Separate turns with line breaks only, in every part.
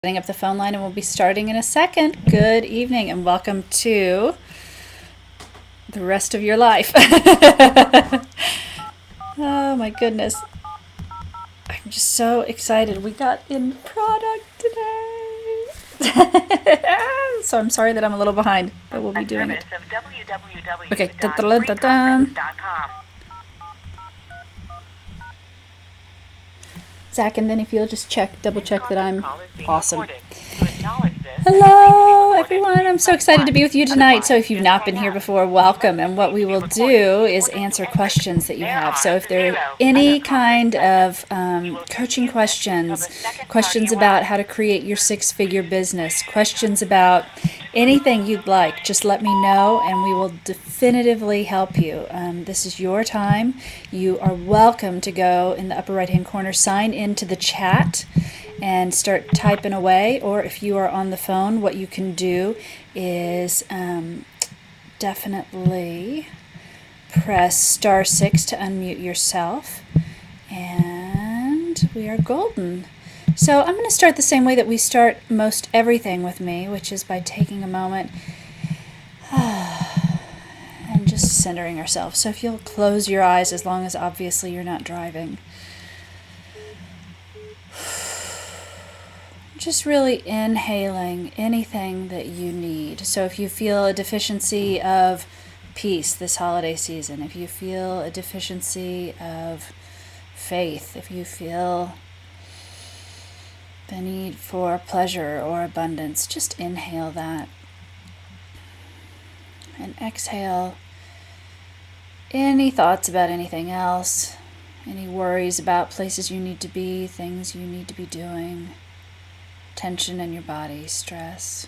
Setting up the phone line, and we'll be starting in a second. Good evening and welcome to the rest of your life. Oh my goodness. I'm just so excited. We got in product today. So I'm sorry that I'm a little behind, but we'll be doing it. Okay. Zach, and then if you'll just double check that I'm awesome. Hello, everyone. I'm so excited to be with you tonight. So if you've not been here before, welcome. And what we will do is answer questions that you have. So if there are any kind of coaching questions, questions about how to create your six-figure business, questions about anything you'd like, just let me know and we will definitively help you. This is your time. You are welcome to go in the upper right-hand corner, sign into the chat and start typing away. Or if you are on the phone, what you can do is definitely press *6 to unmute yourself. And we are golden. So I'm going to start the same way that we start most everything with me, which is by taking a moment and just centering ourselves. So if you'll close your eyes, as long as obviously you're not driving. Just really inhaling anything that you need. So if you feel a deficiency of peace this holiday season, if you feel a deficiency of faith, if you feel the need for pleasure or abundance, just inhale that. And exhale any thoughts about anything else, any worries about places you need to be, things you need to be doing. Tension in your body, stress.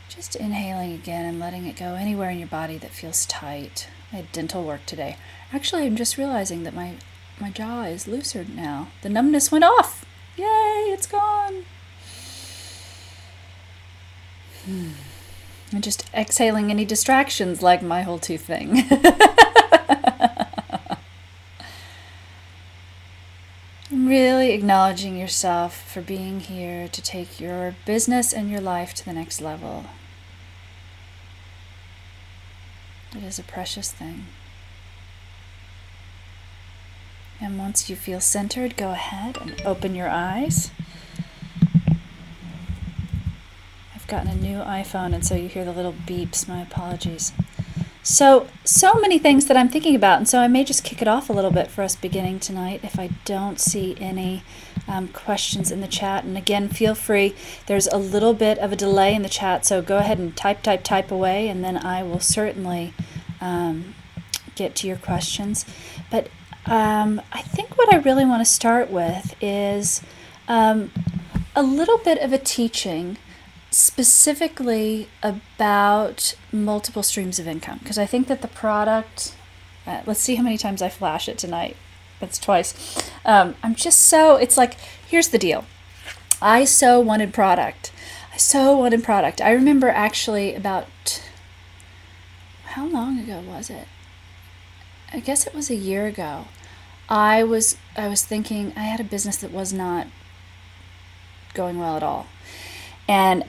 Just inhaling again and letting it go anywhere in your body that feels tight. I had dental work today. Actually, I'm just realizing that my jaw is looser now. The numbness went off. Yay, it's gone. And just exhaling any distractions like my whole tooth thing. Really acknowledging yourself for being here to take your business and your life to the next level. It is a precious thing. And once you feel centered, go ahead and open your eyes. I've gotten a new iPhone, and so you hear the little beeps. My apologies. So many things that I'm thinking about, and so I may just kick it off a little bit for us beginning tonight if I don't see any questions in the chat. And again, feel free. There's a little bit of a delay in the chat, so go ahead and type away, and then I will certainly get to your questions. But I think what I really want to start with is a little bit of a teaching specifically about multiple streams of income, because I think that the product, let's see how many times I flash it tonight. That's twice. It's like, here's the deal. I so wanted product. I remember actually about, how long ago was it? I guess it was a year ago. I was thinking I had a business that was not going well at all. And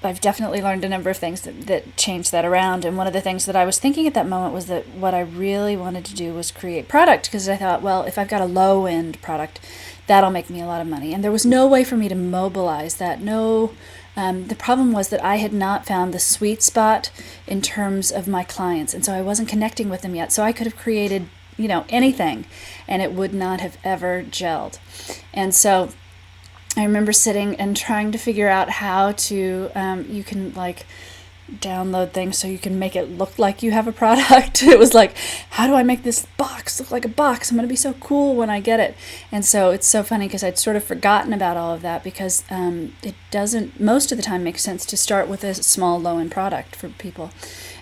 I've definitely learned a number of things that changed that around. And one of the things that I was thinking at that moment was that what I really wanted to do was create product, because I thought, well, if I've got a low-end product, that'll make me a lot of money. And there was no way for me to mobilize that. The problem was that I had not found the sweet spot in terms of my clients. And so I wasn't connecting with them yet. So I could have created, anything, and it would not have ever gelled. And so I remember sitting and trying to figure out how to, you can like download things so you can make it look like you have a product. It was like, how do I make this box look like a box? I'm going to be so cool when I get it. And so it's so funny because I'd sort of forgotten about all of that, because it doesn't most of the time make sense to start with a small low-end product for people.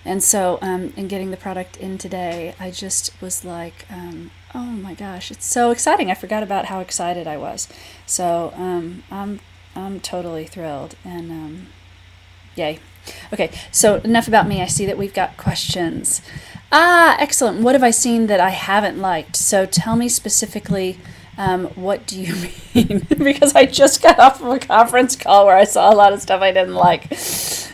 And so in getting the product in today, I just was like, oh my gosh, it's so exciting. I forgot about how excited I was. So I'm totally thrilled, and yay. Okay, so enough about me. I see that we've got questions. Excellent. What have I seen that I haven't liked? So tell me specifically What do you mean? Because I just got off of a conference call where I saw a lot of stuff I didn't like.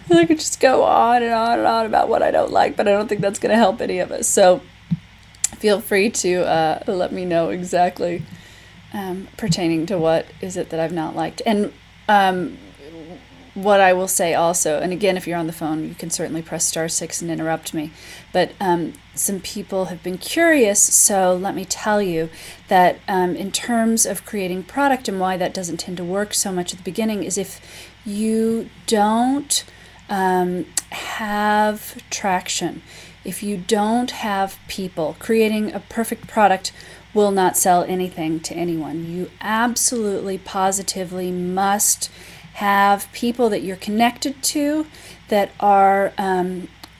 And I could just go on and on and on about what I don't like, but I don't think that's going to help any of us. So feel free to let me know exactly pertaining to what is it that I've not liked. And what I will say also, and again, if you're on the phone, you can certainly press *6 and interrupt me, but some people have been curious, so let me tell you that in terms of creating product and why that doesn't tend to work so much at the beginning is if you don't have traction, if you don't have people, creating a perfect product will not sell anything to anyone. You absolutely, positively must have people that you're connected to that are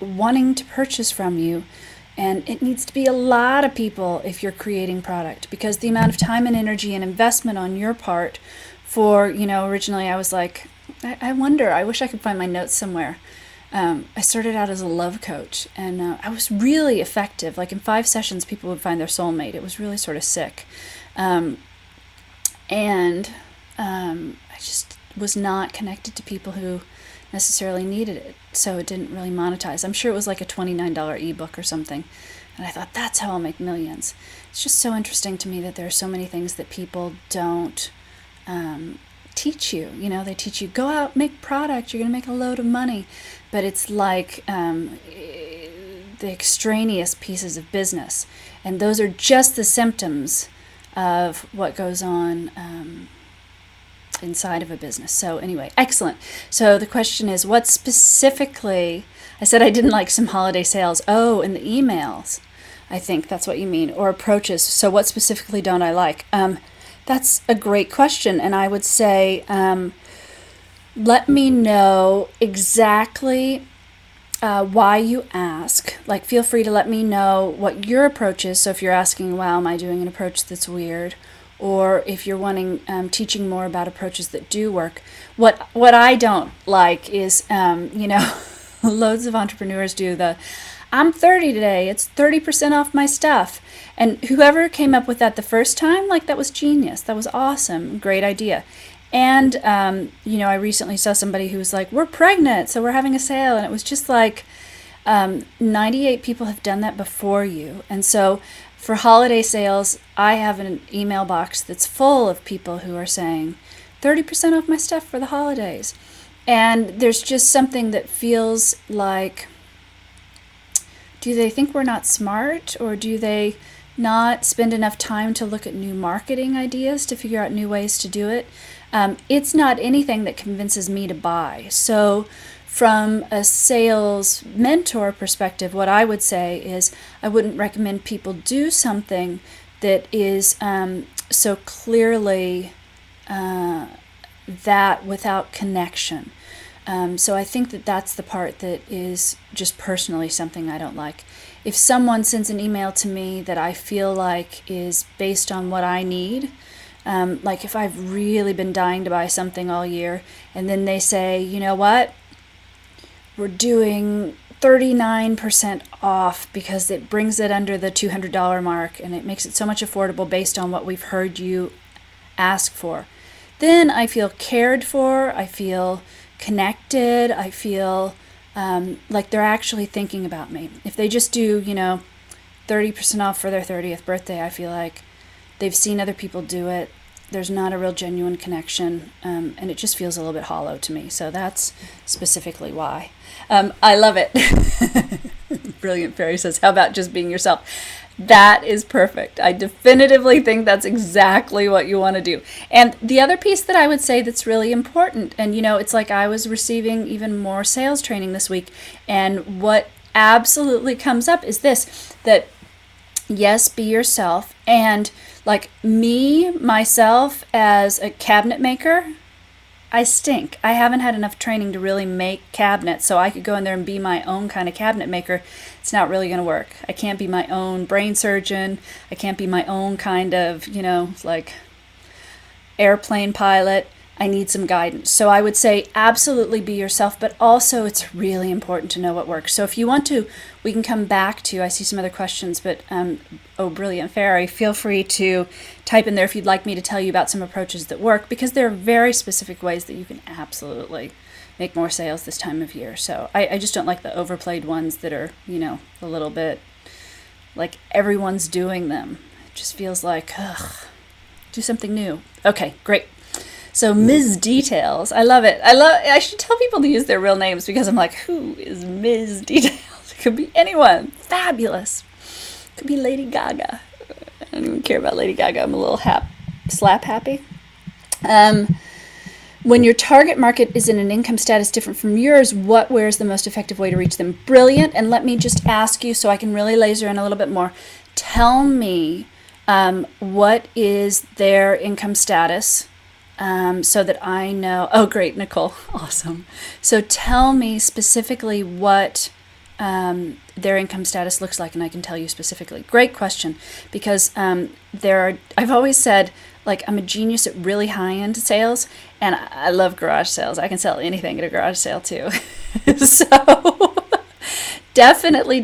wanting to purchase from you. And it needs to be a lot of people if you're creating product, because the amount of time and energy and investment on your part for, originally I was like, I wonder, I wish I could find my notes somewhere. I started out as a love coach, and I was really effective. Like in 5 sessions, people would find their soulmate. It was really sort of sick. I just was not connected to people who necessarily needed it, so it didn't really monetize. I'm sure it was like a $29 ebook or something, and I thought, that's how I'll make millions. It's just so interesting to me that there are so many things that people don't teach you. They teach you, go out, make product, you're going to make a load of money, but it's like the extraneous pieces of business, and those are just the symptoms of what goes on inside of a business. So anyway, excellent. So the question is, what specifically, I said I didn't like some holiday sales. Oh, in the emails, I think that's what you mean, or approaches. So what specifically don't I like? That's a great question. And I would say, let me know exactly why you ask. Like, feel free to let me know what your approach is. So if you're asking, wow, am I doing an approach that's weird? Or if you're wanting teaching more about approaches that do work. What I don't like is, loads of entrepreneurs do the, I'm 30 today, it's 30% off my stuff. And whoever came up with that the first time, like, that was genius. That was awesome. Great idea. And, I recently saw somebody who was like, we're pregnant, so we're having a sale. And it was just like, 98 people have done that before you. And so for holiday sales, I have an email box that's full of people who are saying 30% off my stuff for the holidays. And there's just something that feels like, do they think we're not smart, or do they not spend enough time to look at new marketing ideas to figure out new ways to do it? It's not anything that convinces me to buy. So from a sales mentor perspective, what I would say is I wouldn't recommend people do something that is so clearly that without connection. So I think that's the part that is just personally something I don't like. If someone sends an email to me that I feel like is based on what I need, like if I've really been dying to buy something all year, and then they say, you know what, we're doing 39% off because it brings it under the $200 mark and it makes it so much affordable based on what we've heard you ask for. Then I feel cared for, I feel connected, I feel like they're actually thinking about me. If they just do, 30% off for their 30th birthday, I feel like they've seen other people do it. There's not a real genuine connection, and it just feels a little bit hollow to me. So that's specifically why. I love it. Brilliant Fairy says, how about just being yourself? That is perfect. I definitively think that's exactly what you want to do. And the other piece that I would say that's really important, and it's like I was receiving even more sales training this week, and what absolutely comes up is this, that yes, be yourself. And like myself as a cabinet maker, I stink. I haven't had enough training to really make cabinets, so I could go in there and be my own kind of cabinet maker. It's not really going to work. I can't be my own brain surgeon. I can't be my own kind of, like airplane pilot. I need some guidance. So I would say absolutely be yourself, but also it's really important to know what works. So if you want to, we can come back to, I see some other questions, but oh, Brilliant Fairy, feel free to type in there if you'd like me to tell you about some approaches that work, because there are very specific ways that you can absolutely make more sales this time of year. So I just don't like the overplayed ones that are, a little bit like everyone's doing them. It just feels like, ugh, do something new. Okay, great. So Ms. Details, I love it. I should tell people to use their real names, because I'm like, who is Ms. Details? It could be anyone. Fabulous. It could be Lady Gaga. I don't even care about Lady Gaga. I'm a little slap happy. When your target market is in an income status different from yours, where is the most effective way to reach them? Brilliant. And let me just ask you, so I can really laser in a little bit more. Tell me what is their income status, so that I know. Oh, great, Nicole. Awesome. So tell me specifically what their income status looks like, and I can tell you specifically. Great question, because I've always said, like, I'm a genius at really high-end sales, and I love garage sales. I can sell anything at a garage sale too. So definitely.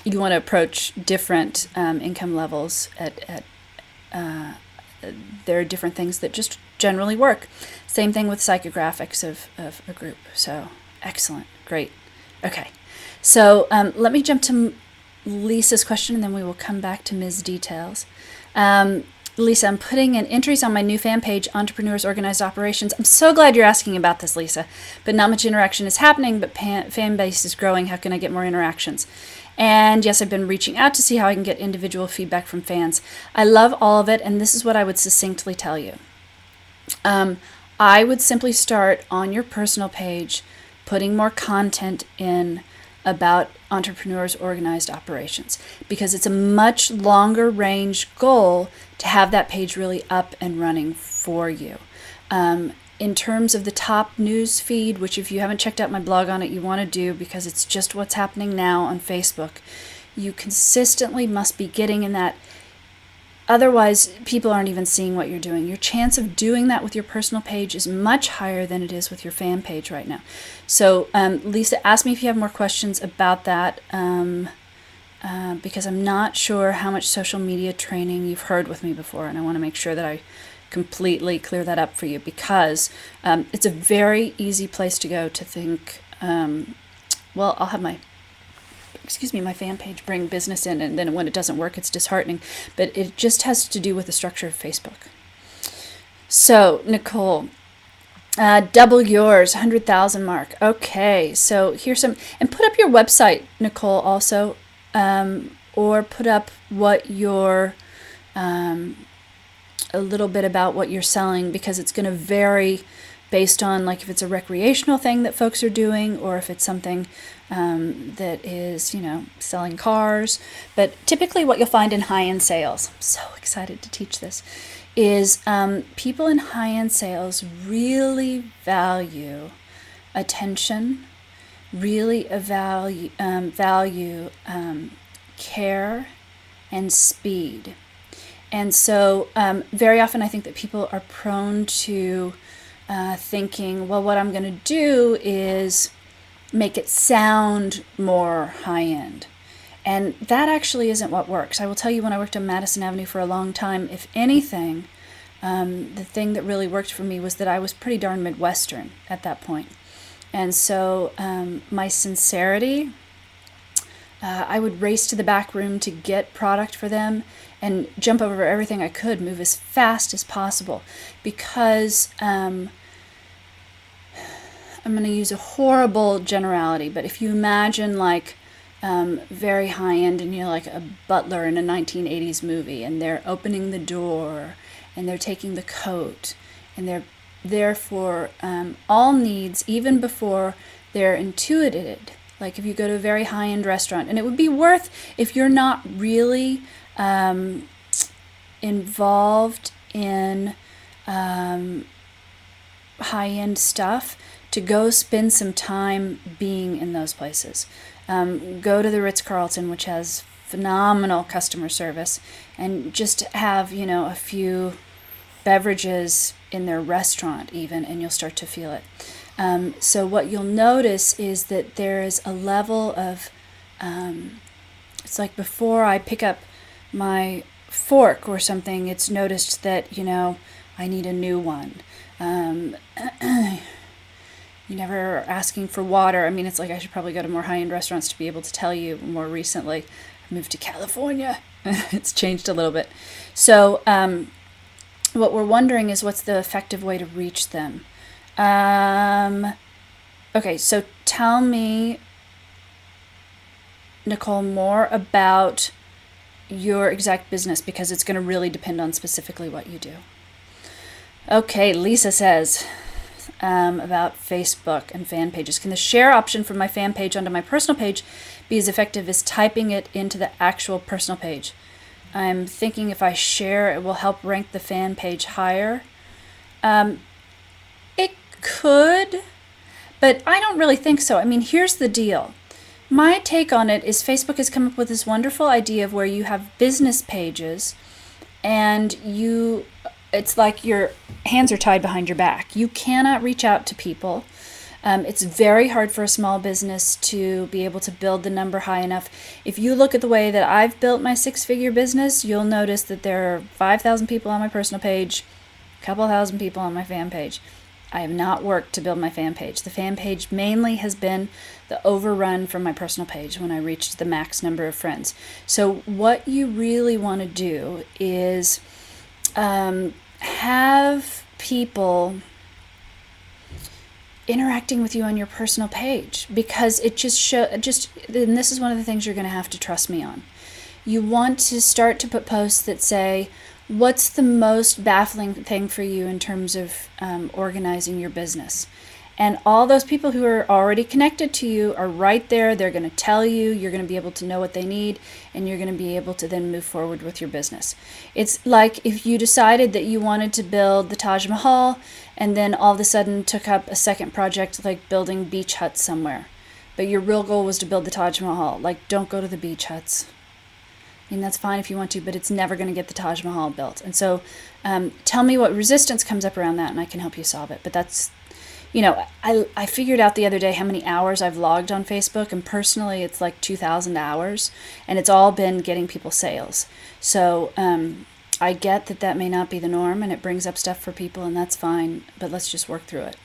You want to approach different income levels at there are different things that just generally work. Same thing with psychographics of a group. So excellent. Great. Okay. So let me jump to Lisa's question, and then we will come back to Ms. Details. Lisa, I'm putting in entries on my new fan page, Entrepreneurs Organized Operations. I'm so glad you're asking about this, Lisa. But not much interaction is happening, but fan base is growing. How can I get more interactions? And yes, I've been reaching out to see how I can get individual feedback from fans. I love all of it, and this is what I would succinctly tell you. I would simply start on your personal page, putting more content in about Entrepreneurs Organized Operations, because it's a much longer range goal to have that page really up and running for you. In terms of the top news feed, which if you haven't checked out my blog on it, you want to do, because it's just what's happening now on Facebook. You consistently must be getting in that. Otherwise, people aren't even seeing what you're doing. Your chance of doing that with your personal page is much higher than it is with your fan page right now. So, Lisa, ask me if you have more questions about that, because I'm not sure how much social media training you've heard with me before, and I want to make sure that I completely clear that up for you, because it's a very easy place to go to think, well, I'll have my fan page bring business in, and then when it doesn't work, it's disheartening. But it just has to do with the structure of Facebook. So, Nicole, double yours, 100,000 mark. Okay, so here's some, and put up your website, Nicole, also, or put up what your a little bit about what you're selling, because it's going to vary based on, like, if it's a recreational thing that folks are doing, or if it's something that is, selling cars. But typically what you'll find in high-end sales, I'm so excited to teach this, is people in high-end sales really value attention, really value care and speed. And so very often I think that people are prone to thinking, well, what I'm going to do is make it sound more high-end. And that actually isn't what works. I will tell you, when I worked on Madison Avenue for a long time, if anything, the thing that really worked for me was that I was pretty darn Midwestern at that point. And so my sincerity, I would race to the back room to get product for them and jump over everything I could, move as fast as possible, because I'm going to use a horrible generality, but if you imagine like very high-end, and you're like a butler in a 1980s movie, and they're opening the door and they're taking the coat, and they're there for all needs, even before they're intuited. Like if you go to a very high-end restaurant, and it would be worth, if you're not really involved in high-end stuff, to go spend some time being in those places. Go to the Ritz-Carlton, which has phenomenal customer service, and just have, a few beverages in their restaurant even, and you'll start to feel it. So what you'll notice is that there is a level of, it's like before I pick up my fork or something, it's noticed that, I need a new one. You never are asking for water. I mean, it's like I should probably go to more high-end restaurants to be able to tell you more recently. I moved to California. It's changed a little bit. So what we're wondering is what's the effective way to reach them. Okay, so tell me, Nicole, more about your exact business, because it's going to really depend on specifically what you do. Okay, Lisa says about Facebook and fan pages. Can the share option from my fan page onto my personal page be as effective as typing it into the actual personal page? I'm thinking if I share, it will help rank the fan page higher. It could, but I don't really think so. I mean, here's the deal. My take on it is Facebook has come up with this wonderful idea of where you have business pages and it's like your hands are tied behind your back. You cannot reach out to people. It's very hard for a small business to be able to build the number high enough. If you look at the way that I've built my six-figure business, you'll notice that there are 5,000 people on my personal page, a couple thousand people on my fan page. I have not worked to build my fan page. The fan page mainly has been the overrun from my personal page when I reached the max number of friends. So what you really want to do is have people interacting with you on your personal page, because it and this is one of the things you're going to have to trust me on. You want to start to put posts that say, what's the most baffling thing for you in terms of organizing your business? And all those people who are already connected to you are right there. They're going to tell you, you're going to be able to know what they need, and you're going to be able to then move forward with your business. It's like if you decided that you wanted to build the Taj Mahal and then all of a sudden took up a second project like building beach huts somewhere. But your real goal was to build the Taj Mahal. Like, don't go to the beach huts. I mean, that's fine if you want to, but it's never going to get the Taj Mahal built. And so tell me what resistance comes up around that, and I can help you solve it. But that's, I figured out the other day how many hours I've logged on Facebook, and personally it's like 2,000 hours, and it's all been getting people sales. So I get that may not be the norm, and it brings up stuff for people, and that's fine, but let's just work through it,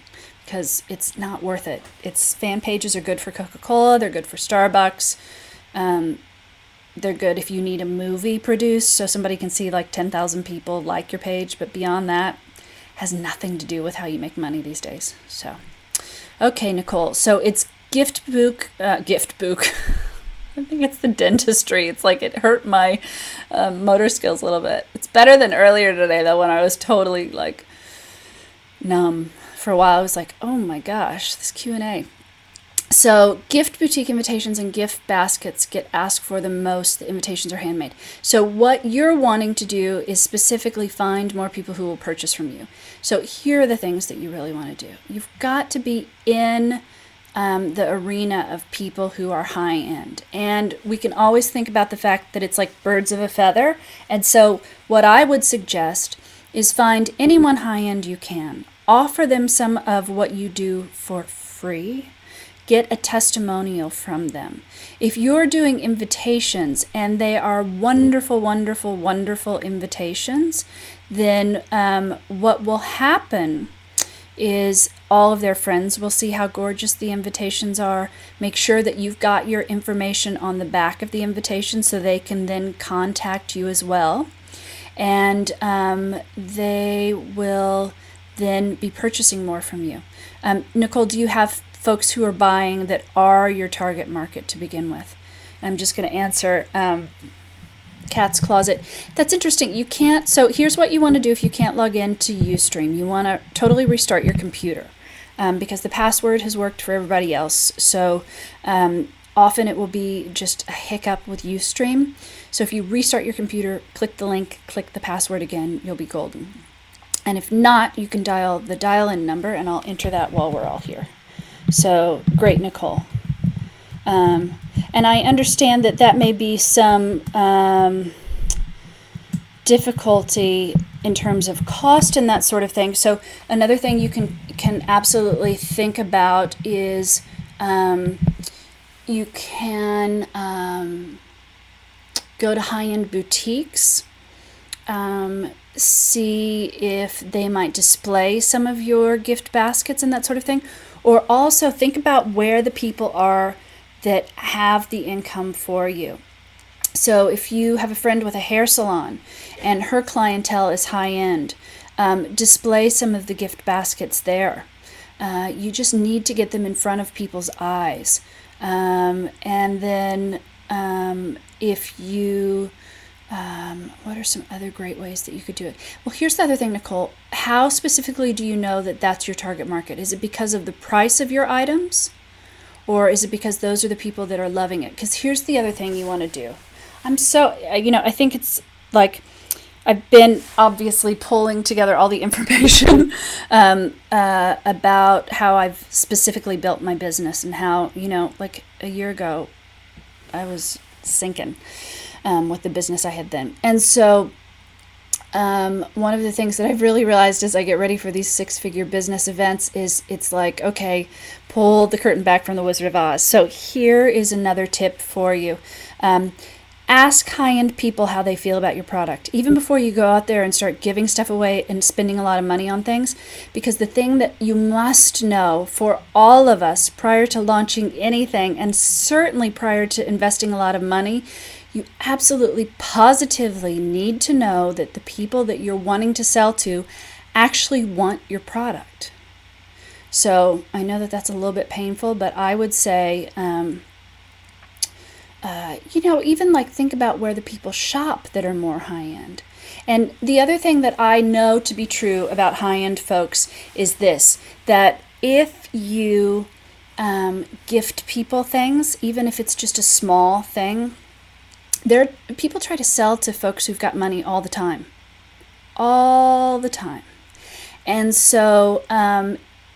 because it's not worth it. Fan pages are good for Coca-Cola, they're good for Starbucks, they're good if you need a movie produced so somebody can see like 10,000 people like your page, but beyond that, has nothing to do with how you make money these days. So, okay, Nicole. So it's gift book. I think it's the dentistry. It's like it hurt my motor skills a little bit. It's better than earlier today, though, when I was totally like numb. For a while, I was like, oh my gosh, this Q&A. So gift boutique invitations and gift baskets get asked for the most. The invitations are handmade. So what you're wanting to do is specifically find more people who will purchase from you. So here are the things that you really want to do. You've got to be in the arena of people who are high end. And we can always think about the fact that it's like birds of a feather. And so what I would suggest is find anyone high end you can. Offer them some of what you do for free. Get a testimonial from them. If you're doing invitations and they are wonderful, wonderful, wonderful invitations, then what will happen is all of their friends will see how gorgeous the invitations are. Make sure that you've got your information on the back of the invitation so they can then contact you as well. And they will then be purchasing more from you. Nicole, do you have folks who are buying that are your target market to begin with? I'm just going to answer Cat's Closet. That's interesting. You can't. So here's what you want to do if you can't log into Ustream. You want to totally restart your computer because the password has worked for everybody else. So often it will be just a hiccup with Ustream. So if you restart your computer, click the link, click the password again, you'll be golden. And if not, you can dial the dial-in number, and I'll enter that while we're all here. So, great, Nicole. And I understand that may be some difficulty in terms of cost and that sort of thing. So another thing you can absolutely think about is you can go to high-end boutiques, see if they might display some of your gift baskets and that sort of thing, or also think about where the people are that have the income for you. So if you have a friend with a hair salon and her clientele is high-end, display some of the gift baskets there. You just need to get them in front of people's eyes. And then if you, what are some other great ways that you could do it? Well, here's the other thing, Nicole. How specifically do you know that that's your target market? Is it because of the price of your items? Or is it because those are the people that are loving it? Because here's the other thing you want to do. I think it's like I've been obviously pulling together all the information about how I've specifically built my business and how, like a year ago, I was sinking with the business I had then. And so one of the things that I've really realized as I get ready for these 6-figure business events is it's like, okay, pull the curtain back from the Wizard of Oz. So here is another tip for you. Ask high-end people how they feel about your product, even before you go out there and start giving stuff away and spending a lot of money on things. Because the thing that you must know for all of us prior to launching anything, and certainly prior to investing a lot of money, you absolutely positively need to know that the people that you're wanting to sell to actually want your product. So I know that that's a little bit painful, but I would say, even like think about where the people shop that are more high-end. And the other thing that I know to be true about high-end folks is this, that if you gift people things, even if it's just a small thing, people try to sell to folks who've got money all the time. All the time. And so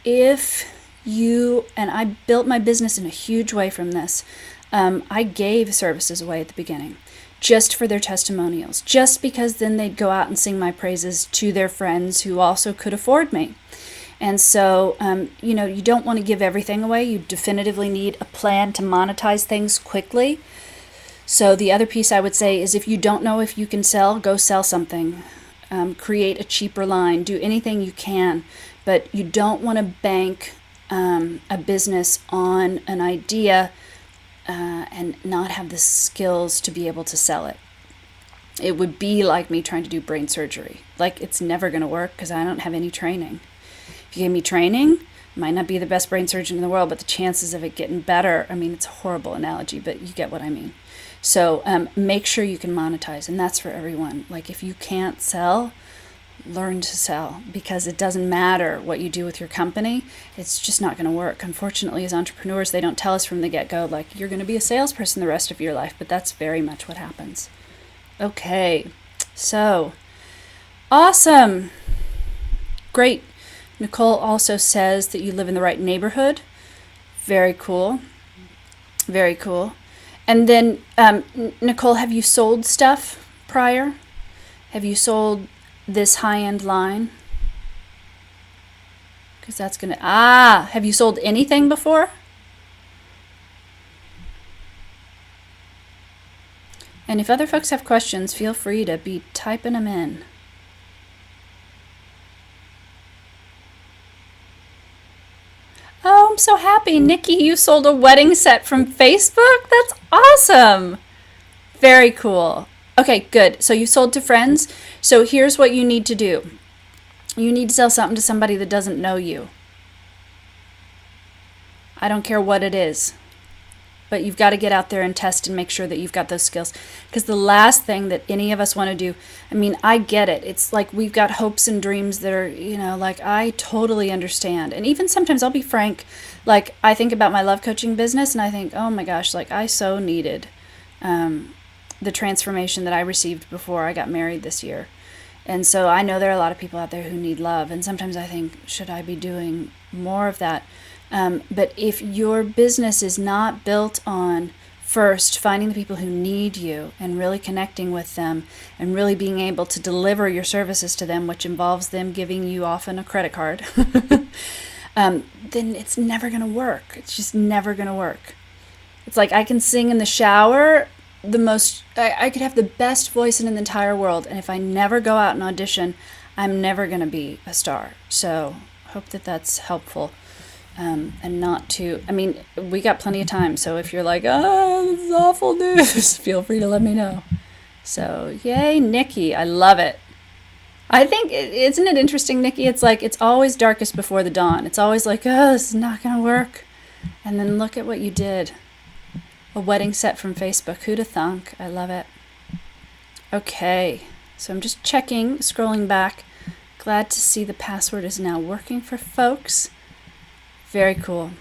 if you, and I built my business in a huge way from this, I gave services away at the beginning just for their testimonials, just because then they'd go out and sing my praises to their friends who also could afford me. And so, you don't want to give everything away. You definitively need a plan to monetize things quickly. So the other piece I would say is if you don't know if you can sell, go sell something. Create a cheaper line. Do anything you can. But you don't want to bank a business on an idea and not have the skills to be able to sell it. It would be like me trying to do brain surgery. Like, it's never going to work because I don't have any training. If you gave me training, I might not be the best brain surgeon in the world, but the chances of it getting better, it's a horrible analogy, but you get what I mean. So make sure you can monetize, and that's for everyone. Like, if you can't sell, learn to sell, because it doesn't matter what you do with your company. It's just not going to work. Unfortunately, as entrepreneurs, they don't tell us from the get-go, like, you're going to be a salesperson the rest of your life, but that's very much what happens. Okay, so awesome. Great. Nicole also says that you live in the right neighborhood. Very cool. Very cool. And then, Nicole, have you sold stuff prior? Have you sold this high-end line? Because that's going to... have you sold anything before? And if other folks have questions, feel free to be typing them in. Oh, I'm so happy. Nikki, you sold a wedding set from Facebook? That's awesome. Very cool. Okay, good. So you sold to friends. So here's what you need to do. You need to sell something to somebody that doesn't know you. I don't care what it is. But you've got to get out there and test and make sure that you've got those skills. Because the last thing that any of us want to do, I get it. It's like we've got hopes and dreams that are, I totally understand. And even sometimes, I'll be frank, like I think about my love coaching business and I think, oh my gosh, like I so needed the transformation that I received before I got married this year. And so I know there are a lot of people out there who need love. And sometimes I think, should I be doing more of that? But if your business is not built on first finding the people who need you and really connecting with them and really being able to deliver your services to them, which involves them giving you often a credit card, then it's never going to work. It's just never going to work. It's like I can sing in the shower I could have the best voice in the entire world, and if I never go out and audition, I'm never going to be a star. So hope that that's helpful. And not to, I mean, we got plenty of time, so if you're like, oh, this is awful news, feel free to let me know. So, yay, Nikki, I love it. I think, isn't it interesting, Nikki? It's like, it's always darkest before the dawn. It's always like, oh, this is not going to work. And then look at what you did. A wedding set from Facebook. Who'd have thunk? I love it. Okay, so I'm just checking, scrolling back. Glad to see the password is now working for folks. Very cool.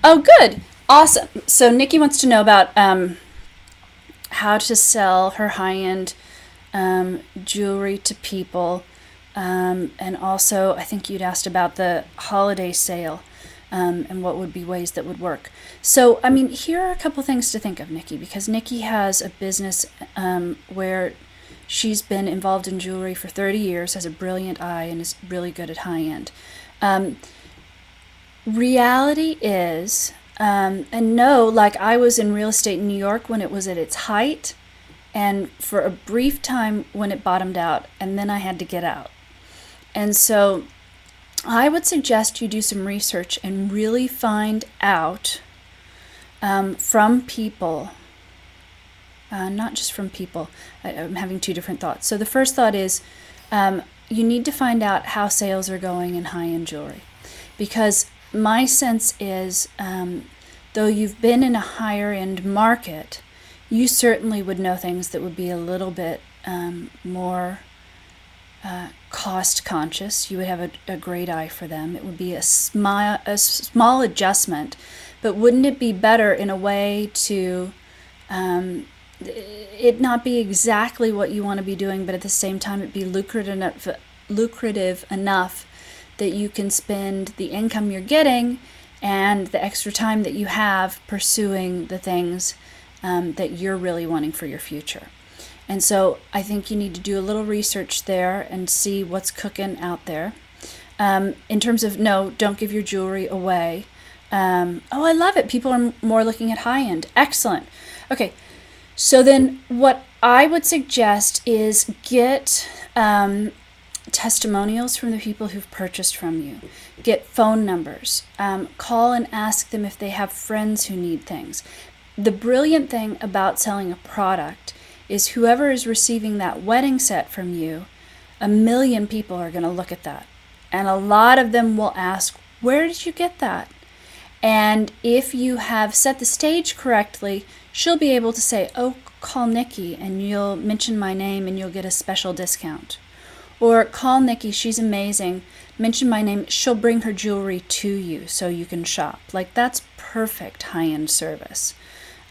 Oh, good. Awesome. So Nikki wants to know about how to sell her high-end jewelry to people. And also, I think you'd asked about the holiday sale and what would be ways that would work. So, I mean, here are a couple things to think of, Nikki, because Nikki has a business where she's been involved in jewelry for 30 years, has a brilliant eye, and is really good at high-end. Reality is, and no, like I was in real estate in New York when it was at its height, and for a brief time when it bottomed out, and then I had to get out. And so I would suggest you do some research and really find out from people, not just from people. I'm having two different thoughts. So the first thought is you need to find out how sales are going in high-end jewelry. Because my sense is, though you've been in a higher-end market, you certainly would know things that would be a little bit more cost conscious. You would have a great eye for them. It would be a small adjustment, but wouldn't it be better in a way to it not be exactly what you want to be doing, but at the same time it be lucrative enough that you can spend the income you're getting and the extra time that you have pursuing the things that you're really wanting for your future. And so I think you need to do a little research there and see what's cooking out there. In terms of, no, don't give your jewelry away. Oh, I love it. People are more looking at high-end. Excellent. Okay, so then what I would suggest is get testimonials from the people who've purchased from you. Get phone numbers. Call and ask them if they have friends who need things. The brilliant thing about selling a product is whoever is receiving that wedding set from you, 1 million people are going to look at that. And a lot of them will ask, where did you get that? And if you have set the stage correctly, she'll be able to say, oh, call Nikki and you'll mention my name and you'll get a special discount. Or call Nikki, she's amazing, mention my name, she'll bring her jewelry to you so you can shop. Like, that's perfect high-end service.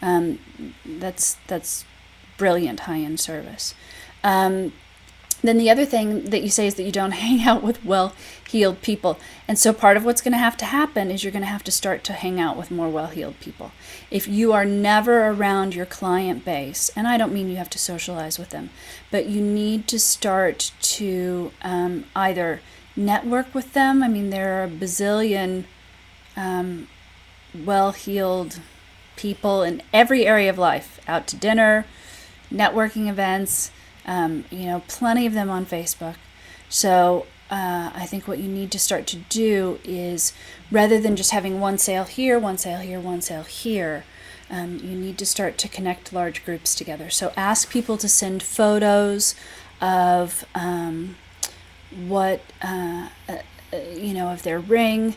That's brilliant high-end service. Then the other thing that you say is that you don't hang out with well-heeled people. And so part of what's going to happen is you're going to have to start to hang out with more well-heeled people. If you are never around your client base, and I don't mean you have to socialize with them, but you need to start to either network with them. I mean, there are a bazillion well-heeled people in every area of life, out to dinner, networking events, plenty of them on Facebook. So I think what you need to start to do is, rather than just having one sale here, one sale here, one sale here, you need to start to connect large groups together. So ask people to send photos of of their ring.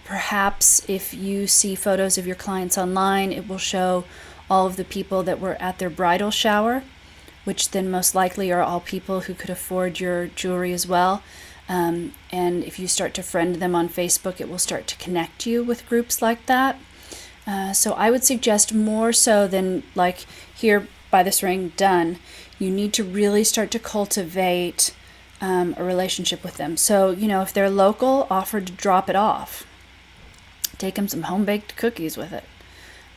Perhaps if you see photos of your clients online, it will show all of the people that were at their bridal shower, which then most likely are all people who could afford your jewelry as well. And if you start to friend them on Facebook, it will start to connect you with groups like that. So I would suggest, more so than like, here, buy this ring, done, you need to really start to cultivate a relationship with them. So, if they're local, offer to drop it off. Take them some home-baked cookies with it.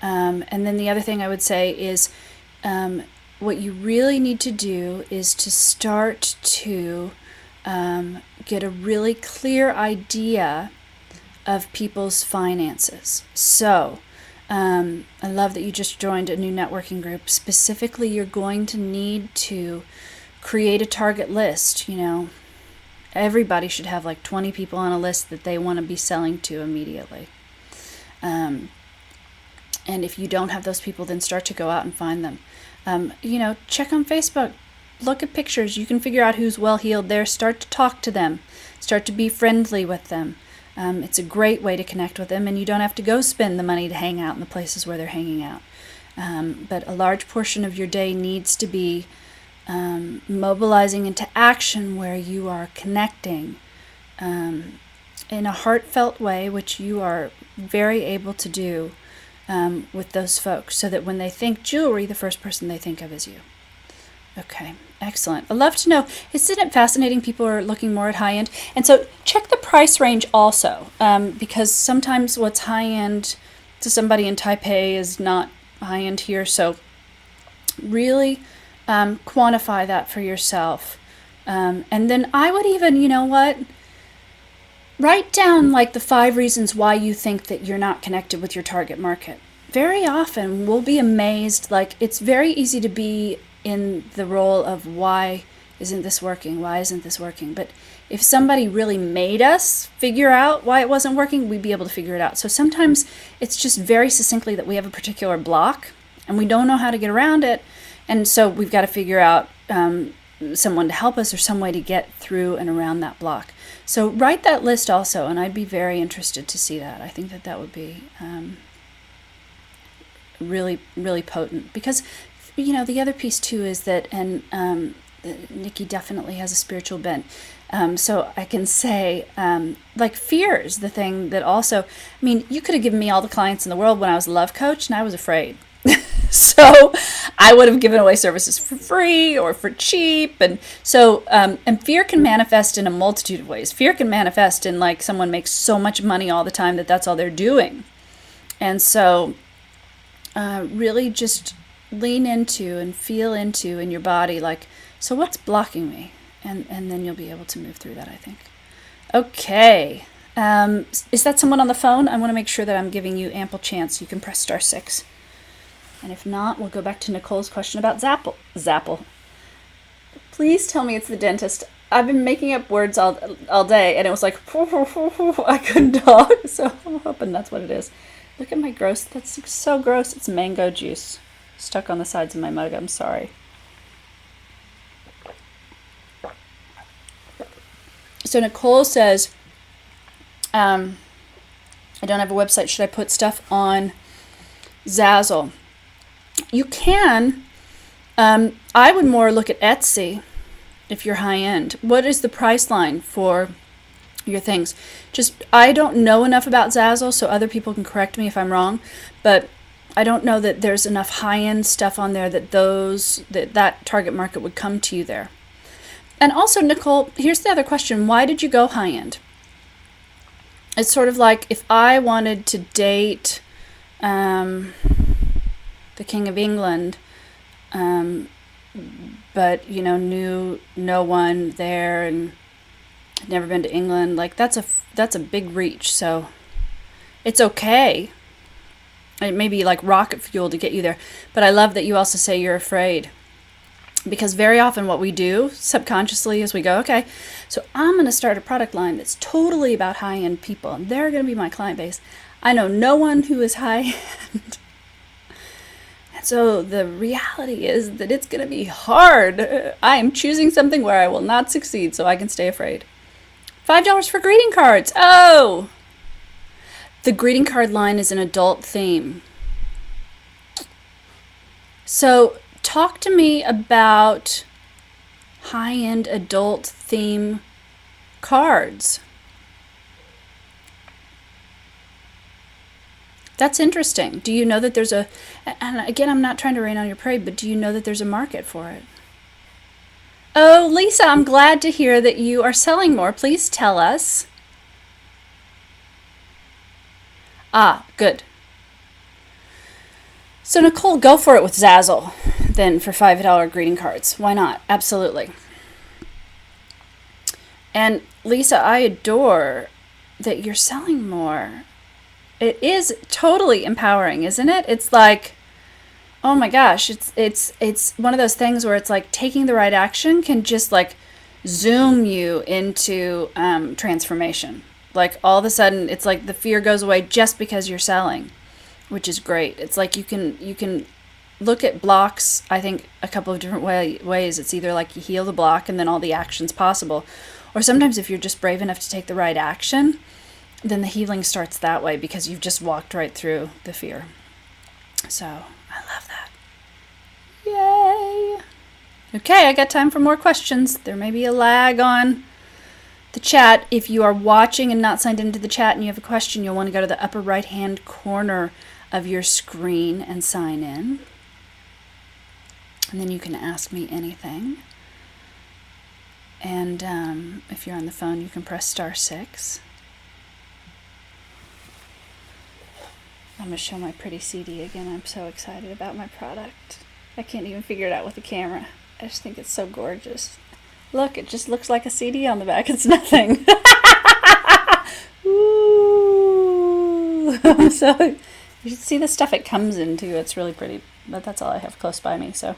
And then the other thing I would say is what you really need to do is to start to get a really clear idea of people's finances. So I love that you just joined a new networking group. Specifically, you're going to need to create a target list. Everybody should have like 20 people on a list that they want to be selling to immediately. And if you don't have those people, then start to go out and find them. Check on Facebook. Look at pictures. You can figure out who's well-heeled there. Start to talk to them. Start to be friendly with them. It's a great way to connect with them, and you don't have to go spend the money to hang out in the places where they're hanging out. But a large portion of your day needs to be mobilizing into action where you are connecting in a heartfelt way, which you are very able to do with those folks, so that when they think jewelry, the first person they think of is you. Okay, excellent. I'd love to know, isn't it fascinating people are looking more at high-end? And so check the price range also, because sometimes what's high-end to somebody in Taipei is not high-end here. So really quantify that for yourself. And then I would even, write down like the 5 reasons why you think that you're not connected with your target market. Very often we'll be amazed, like it's very easy to be in the role of why isn't this working? Why isn't this working? But if somebody really made us figure out why it wasn't working, we'd be able to figure it out. So sometimes it's just very succinctly that we have a particular block and we don't know how to get around it. And so we've got to figure out someone to help us or some way to get through and around that block. So write that list also, and I'd be very interested to see that. I think that would be really, really potent. Because, the other piece too is that, and Nikki definitely has a spiritual bent. So I can say, like fear is the thing that also, you could have given me all the clients in the world when I was a love coach, and I was afraid. So I would have given away services for free or for cheap. And so, and fear can manifest in a multitude of ways. Fear can manifest in like someone makes so much money all the time that that's all they're doing. And so really just lean into and feel into in your body, like, so what's blocking me? And then you'll be able to move through that, I think. Okay. Is that someone on the phone? I want to make sure that I'm giving you ample chance. You can press *6. And if not, we'll go back to Nicole's question about Zapple. Please tell me it's the dentist. I've been making up words all day, and it was like, I couldn't talk, so I'm hoping that's what it is. Look at my gross, that's so gross. It's mango juice stuck on the sides of my mug. I'm sorry. So Nicole says, I don't have a website. Should I put stuff on Zazzle? You can. I would more look at Etsy if you're high end. What is the price line for your things? I don't know enough about Zazzle, so other people can correct me if I'm wrong, but I don't know that there's enough high end stuff on there that that target market would come to you there. And also, Nicole, here's the other question. Why did you go high end? It's sort of like if I wanted to date the King of England, but knew no one there and had never been to England. Like that's a big reach. So it's okay. It may be like rocket fuel to get you there, but I love that you also say you're afraid, because very often what we do subconsciously is we go, okay, so I'm going to start a product line that's totally about high-end people, and they're going to be my client base. I know no one who is high-end. So the reality is that it's going to be hard. I am choosing something where I will not succeed so I can stay afraid. $5 for greeting cards. Oh! The greeting card line is an adult theme. So talk to me about high-end adult theme cards. That's interesting. Do you know that there's and again, I'm not trying to rain on your parade, but do you know that there's a market for it? Oh, Lisa, I'm glad to hear that you are selling more. Please tell us. Ah, good. So Nicole, go for it with Zazzle then for $5 greeting cards. Why not? Absolutely. And Lisa, I adore that you're selling more. It is totally empowering, isn't it? It's like, oh my gosh, it's one of those things where it's like taking the right action can just like zoom you into transformation. Like all of a sudden, it's like the fear goes away just because you're selling, which is great. It's like you can look at blocks, I think, a couple of different ways. It's either like you heal the block and then all the action's possible. Or sometimes if you're just brave enough to take the right action, then the healing starts that way because you've just walked right through the fear. So I love that. Yay! Okay, I got time for more questions. There may be a lag on the chat. If you are watching and not signed into the chat and you have a question, you'll want to go to the upper right-hand corner of your screen and sign in. And then you can ask me anything. And if you're on the phone, you can press *6. I'm going to show my pretty CD again. I'm so excited about my product. I can't even figure it out with the camera. I just think it's so gorgeous. Look, it just looks like a CD on the back. It's nothing. Ooh. So you should see the stuff it comes into. It's really pretty. But that's all I have close by me. So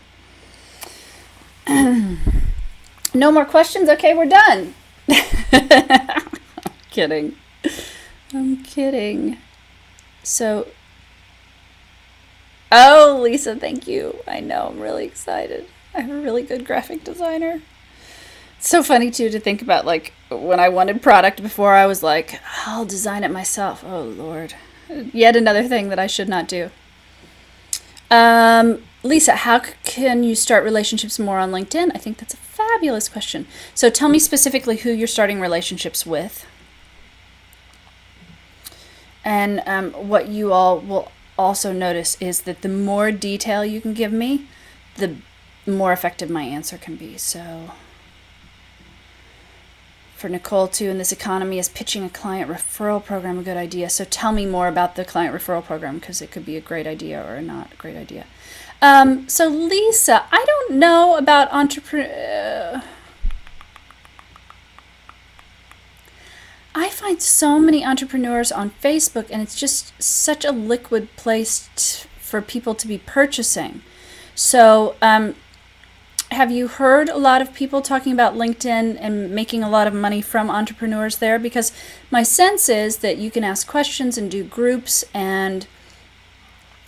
no more questions? Okay, we're done. Kidding. I'm kidding. So, oh, Lisa, thank you. I know, I'm really excited. I have a really good graphic designer. It's so funny, too, to think about, like, when I wanted product before, I was like, I'll design it myself. Oh, Lord. Yet another thing that I should not do. Lisa, how can you start relationships more on LinkedIn? I think that's a fabulous question. So tell me specifically who you're starting relationships with. And what you all will also notice is that the more detail you can give me, the more effective my answer can be. So for Nicole, too, in this economy, is pitching a client referral program a good idea? So tell me more about the client referral program, because it could be a great idea or not a great idea. So Lisa, I don't know about entrepreneur. I find so many entrepreneurs on Facebook, and it's just such a liquid place for people to be purchasing. So have you heard a lot of people talking about LinkedIn and making a lot of money from entrepreneurs there? Because my sense is that you can ask questions and do groups, and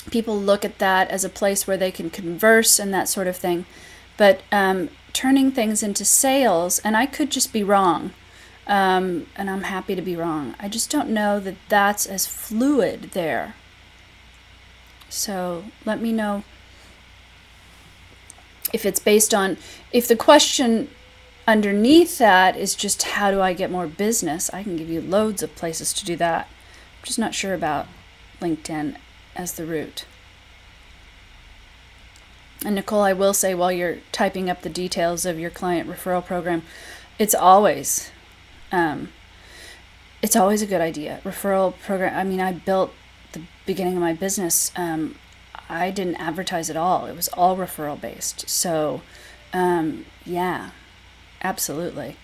people look at that as a place where they can converse and that sort of thing. But turning things into sales, and I could just be wrong, and I'm happy to be wrong. I just don't know that that's as fluid there. So let me know if it's based on, if the question underneath that is just how do I get more business, I can give you loads of places to do that. I'm just not sure about LinkedIn as the route. And Nicole, I will say while you're typing up the details of your client referral program, it's always a good idea. Referral program, I mean, I built the beginning of my business, I didn't advertise at all. It was all referral based. So, yeah, absolutely.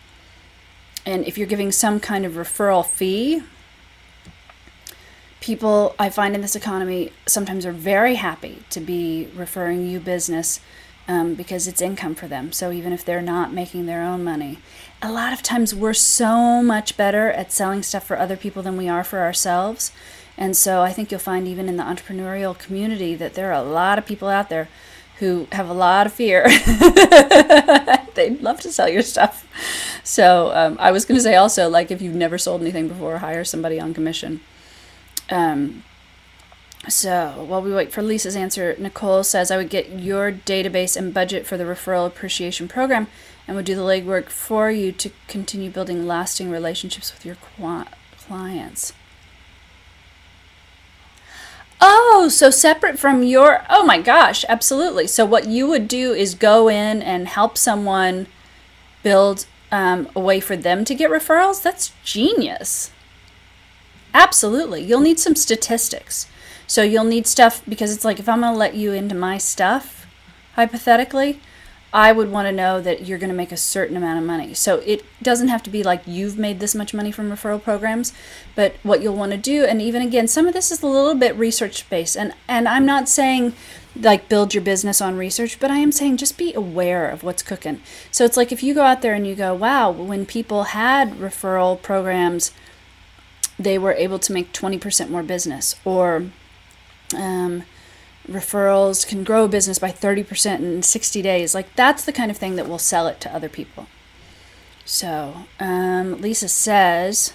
And if you're giving some kind of referral fee, people, I find in this economy, sometimes are very happy to be referring you business because it's income for them. So even if they're not making their own money, a lot of times we're so much better at selling stuff for other people than we are for ourselves. And so I think you'll find even in the entrepreneurial community that there are a lot of people out there who have a lot of fear. They'd love to sell your stuff. So I was going to say also, like, if you've never sold anything before, hire somebody on commission. So while we wait for Lisa's answer, Nicole says, I would get your database and budget for the referral appreciation program and would do the legwork for you to continue building lasting relationships with your clients. Oh, so separate from your, oh my gosh, absolutely. So what you would do is go in and help someone build a way for them to get referrals. That's genius. Absolutely. You'll need some statistics. So you'll need stuff, because it's like, if I'm going to let you into my stuff, hypothetically, I would want to know that you're going to make a certain amount of money. So it doesn't have to be like you've made this much money from referral programs, but what you'll want to do, and even again, some of this is a little bit research based, and I'm not saying like build your business on research, but I am saying just be aware of what's cooking. So it's like, if you go out there and you go, wow, when people had referral programs, they were able to make 20% more business, or referrals can grow a business by 30% in 60 days. Like, that's the kind of thing that will sell it to other people. So Lisa says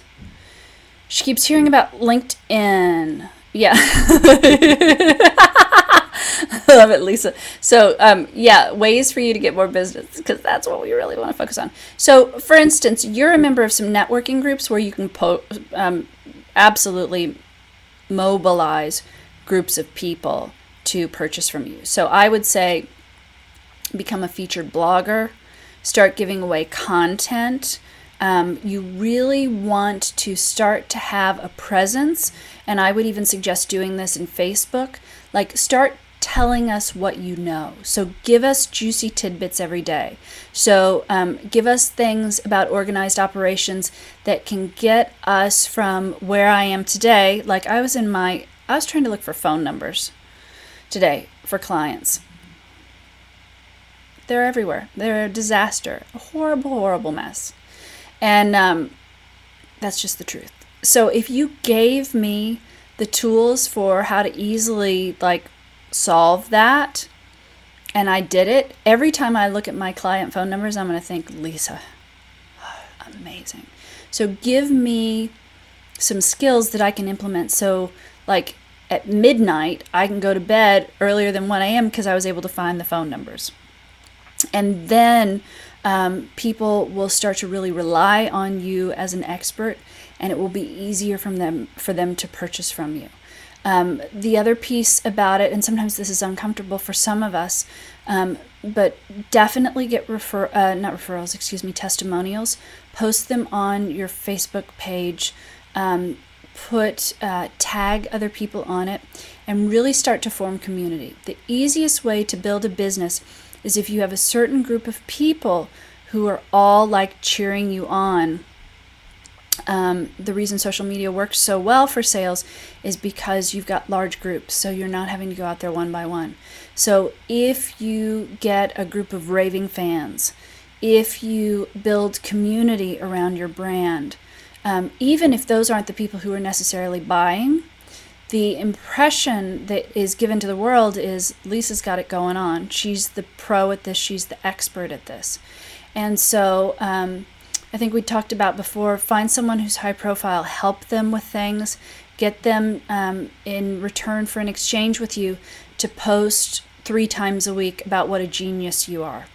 she keeps hearing about LinkedIn. Yeah. I love it, Lisa. So ways for you to get more business, because that's what we really want to focus on. So for instance, you're a member of some networking groups where you can absolutely mobilize groups of people to purchase from you. So I would say become a featured blogger, start giving away content. You really want to start to have a presence, and I would even suggest doing this in Facebook. Like, start telling us what you know. So give us juicy tidbits every day. So give us things about organized operations that can get us from where I am today. Like, I was trying to look for phone numbers today for clients. They're everywhere. They're a disaster, a horrible, horrible mess. And that's just the truth. So if you gave me the tools for how to easily solve that, and I did it, every time I look at my client phone numbers, I'm going to think, Lisa, amazing. So give me some skills that I can implement. So at midnight, I can go to bed earlier than 1 a.m. because I was able to find the phone numbers. And then people will start to really rely on you as an expert, and it will be easier for them to purchase from you. The other piece about it, and sometimes this is uncomfortable for some of us, but definitely get testimonials. Post them on your Facebook page. Tag other people on it, and really start to form community. The easiest way to build a business is if you have a certain group of people who are all cheering you on. The reason social media works so well for sales is because you've got large groups, so you're not having to go out there one by one. So if you get a group of raving fans, if you build community around your brand, even if those aren't the people who are necessarily buying, the impression that is given to the world is Lisa's got it going on. She's the pro at this. She's the expert at this. And so I think we talked about before, find someone who's high profile, help them with things, get them in return for an exchange with you to post 3 times a week about what a genius you are.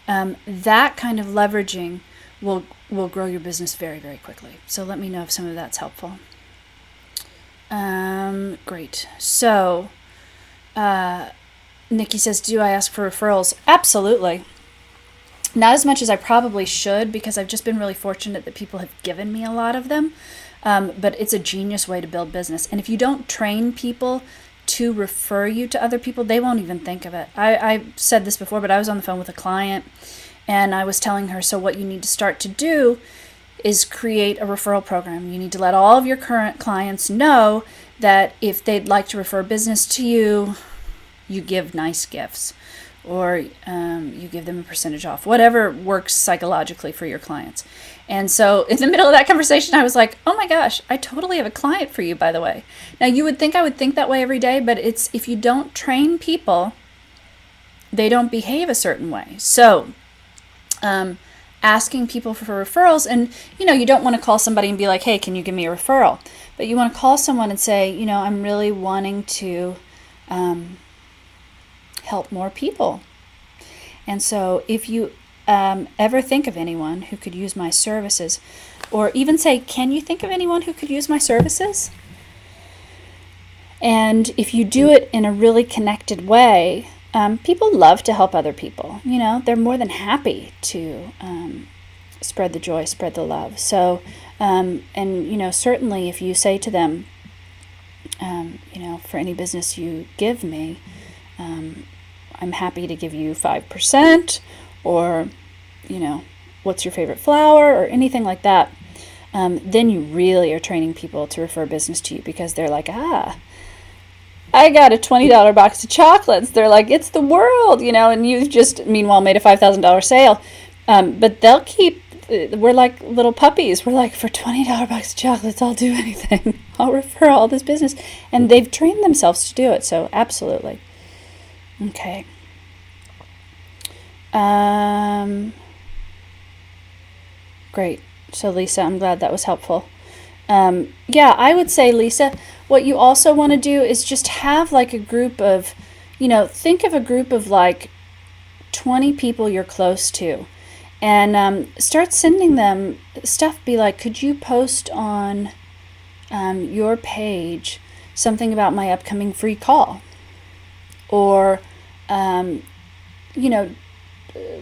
That kind of leveraging will grow your business very, very quickly. So let me know if some of that's helpful. Great. So Nikki says, do I ask for referrals? Absolutely. Not as much as I probably should, because I've just been really fortunate that people have given me a lot of them. But it's a genius way to build business. And if you don't train people to refer you to other people, they won't even think of it. I said this before, but I was on the phone with a client, and I was telling her, so what you need to start to do is create a referral program. You need to let all of your current clients know that if they'd like to refer business to you, you give nice gifts, or you give them a percentage off, whatever works psychologically for your clients. And so in the middle of that conversation, I was like, oh my gosh, I totally have a client for you, by the way. Now, you would think I would think that way every day, but it's if you don't train people, they don't behave a certain way. So asking people for referrals, and you don't want to call somebody and be like, hey, can you give me a referral? But you want to call someone and say, I'm really wanting to help more people. And so if you ever think of anyone who could use my services, or even say, can you think of anyone who could use my services? And if you do it in a really connected way, people love to help other people. They're more than happy to spread the joy, spread the love. So, and certainly if you say to them, for any business you give me, I'm happy to give you 5%, or, what's your favorite flower, or anything like that, then you really are training people to refer business to you, because they're like, I got a $20 box of chocolates. They're like, it's the world, and you've just, meanwhile, made a $5,000 sale. But we're like little puppies. We're like, for $20 box of chocolates, I'll do anything. I'll refer all this business. And they've trained themselves to do it. So absolutely. Okay. Great. So Lisa, I'm glad that was helpful. I would say, Lisa, what you also want to do is just have like a group of, think of a group of like 20 people you're close to, and start sending them stuff. Be like, could you post on your page something about my upcoming free call? Or,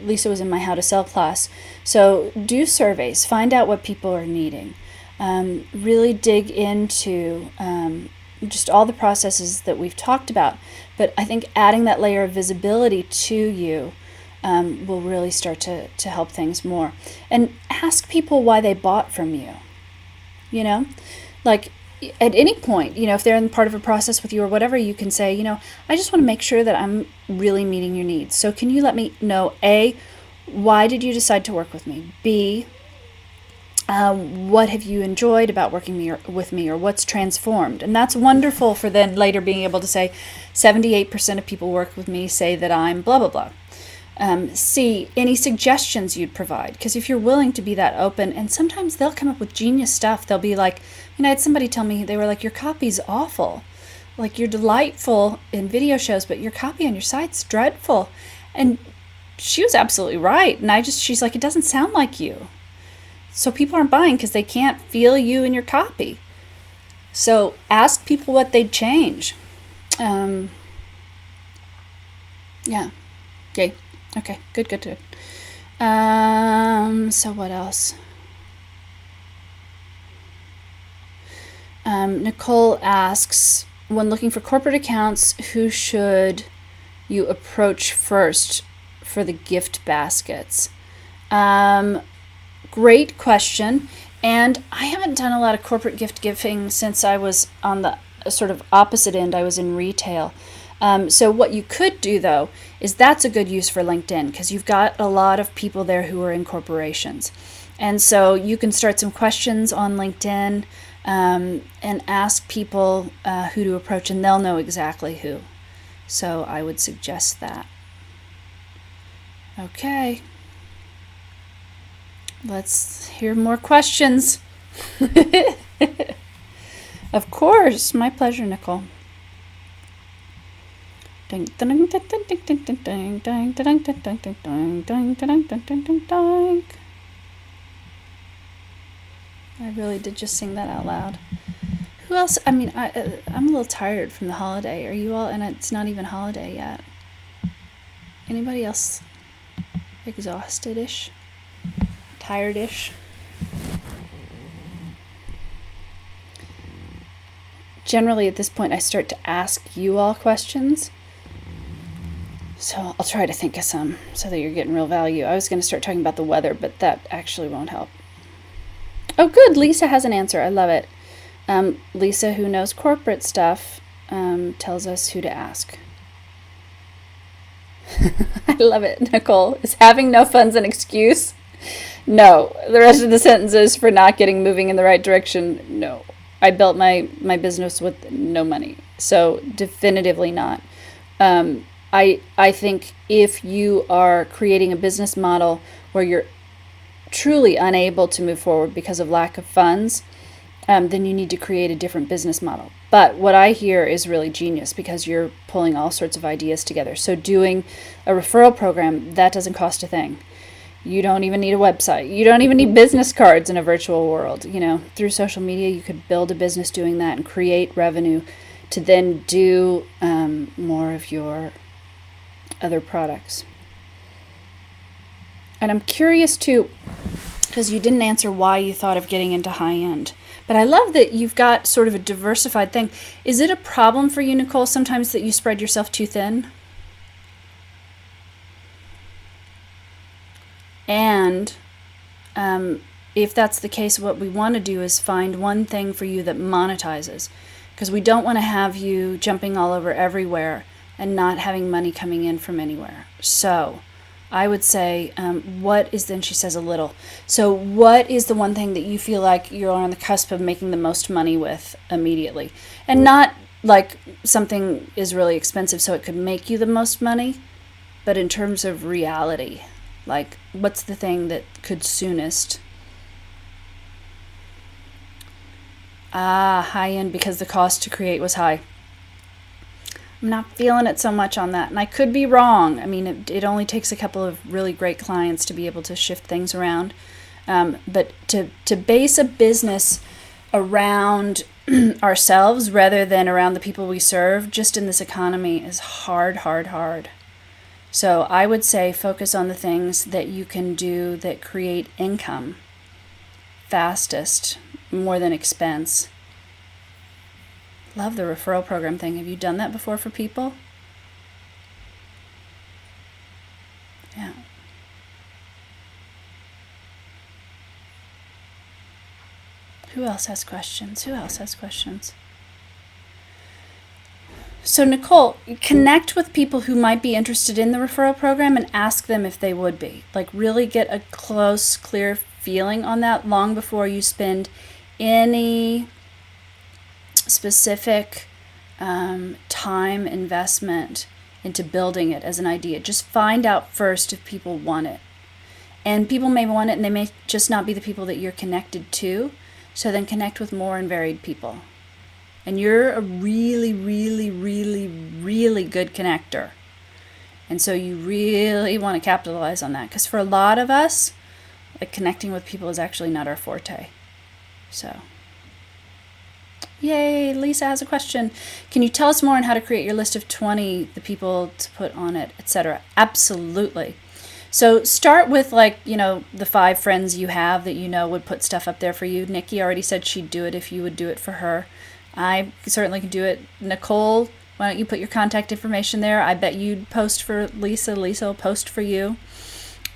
Lisa was in my How to Sell class. So do surveys, find out what people are needing. Really dig into just all the processes that we've talked about. But I think adding that layer of visibility to you will really start to help things more. And ask people why they bought from you. Like at any point, if they're in part of a process with you or whatever, you can say, I just want to make sure that I'm really meeting your needs. So can you let me know, A, why did you decide to work with me? B, what have you enjoyed about working with me, or what's transformed? And that's wonderful for then later being able to say 78% of people work with me say that I'm blah, blah, blah. C, any suggestions you'd provide, because if you're willing to be that open, and sometimes they'll come up with genius stuff. They'll be like, I had somebody tell me, they were like, your copy's awful. Like, you're delightful in video shows, but your copy on your site's dreadful. And she was absolutely right. And she's like, it doesn't sound like you. So people aren't buying because they can't feel you in your copy. So ask people what they'd change. Yeah. Yay. Okay. Good. So what else? Nicole asks, when looking for corporate accounts, who should you approach first for the gift baskets? Great question. And I haven't done a lot of corporate gift giving since I was on the sort of opposite end. I was in retail. So what you could do, though, is that's a good use for LinkedIn, because you've got a lot of people there who are in corporations. And so you can start some questions on LinkedIn and ask people who to approach, and they'll know exactly who. So I would suggest that. Okay. Let's hear more questions. Of course. My pleasure, Nicole. I really did just sing that out loud. Who else? I'm a little tired from the holiday. Are you all? And it's not even holiday yet. Anybody else exhausted-ish? Tired-ish? Generally, at this point, I start to ask you all questions. So I'll try to think of some so that you're getting real value. I was going to start talking about the weather, but that actually won't help. Oh, good. Lisa has an answer. I love it. Lisa, who knows corporate stuff, tells us who to ask. I love it, Nicole. Is having no funds an excuse? No. The rest of the sentence is for not moving in the right direction. No. I built my business with no money. So definitively not. I think if you are creating a business model where you're truly unable to move forward because of lack of funds, then you need to create a different business model. But what I hear is really genius, because you're pulling all sorts of ideas together. So doing a referral program, that doesn't cost a thing. You don't even need a website. You don't even need business cards in a virtual world. Through social media, you could build a business doing that and create revenue to then do more of your other products. And I'm curious too, because you didn't answer why you thought of getting into high end. But I love that you've got sort of a diversified thing. Is it a problem for you, Nicole, sometimes that you spread yourself too thin? And if that's the case, what we want to do is find one thing for you that monetizes, because we don't want to have you jumping all over everywhere and not having money coming in from anywhere. So I would say, what is, then she says a little. So what is the one thing that you feel like you're on the cusp of making the most money with immediately? And not like something is really expensive so it could make you the most money, but in terms of reality, like what's the thing that could soonest? High end because the cost to create was high. I'm not feeling it so much on that. And I could be wrong. I mean, it only takes a couple of really great clients to be able to shift things around. But to base a business around ourselves rather than around the people we serve, just in this economy, is hard, hard, hard. So I would say focus on the things that you can do that create income fastest, more than expense. Love the referral program thing. Have you done that before for people? Yeah. Who else has questions? So Nicole, connect with people who might be interested in the referral program and ask them if they would be. Like really get a close, clear feeling on that long before you spend any specific time investment into building it as an idea. Just find out first if people want it. And people may want it and they may just not be the people that you're connected to. So then connect with more and varied people. And you're a really, really, really, really good connector. And so you really want to capitalize on that. Because for a lot of us, like connecting with people is actually not our forte. So, yay, Lisa has a question. Can you tell us more on how to create your list of 20, the people to put on it, etc.? Absolutely. So start with the 5 friends you have that you know would put stuff up there for you. Nikki already said she'd do it if you would do it for her. I certainly can do it. Nicole, why don't you put your contact information there? I bet you'd post for Lisa. Lisa will post for you.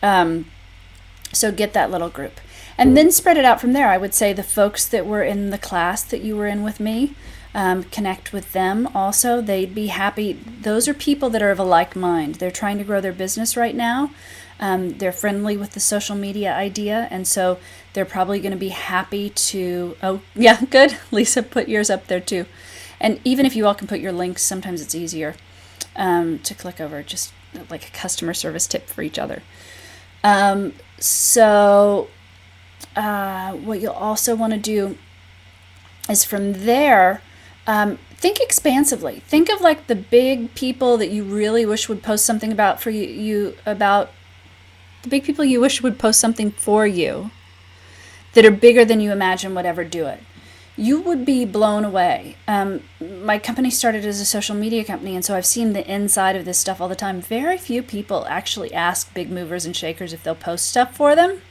So get that little group. And then spread it out from there. I would say the folks that were in the class that you were in with me, connect with them also. They'd be happy. Those are people that are of a like mind. They're trying to grow their business right now. They're friendly with the social media idea, and so they're probably going to be happy to, oh, yeah, good. Lisa, put yours up there too. And even if you all can put your links, sometimes it's easier to click over, just like a customer service tip for each other. What you'll also want to do is from there, think expansively. Think of like the big people that you really wish would post something about for you about the big people you wish would post something for you that are bigger than you imagine would ever do it. You would be blown away. My company started as a social media company, and so I've seen the inside of this stuff all the time. Very few people actually ask big movers and shakers if they'll post stuff for them.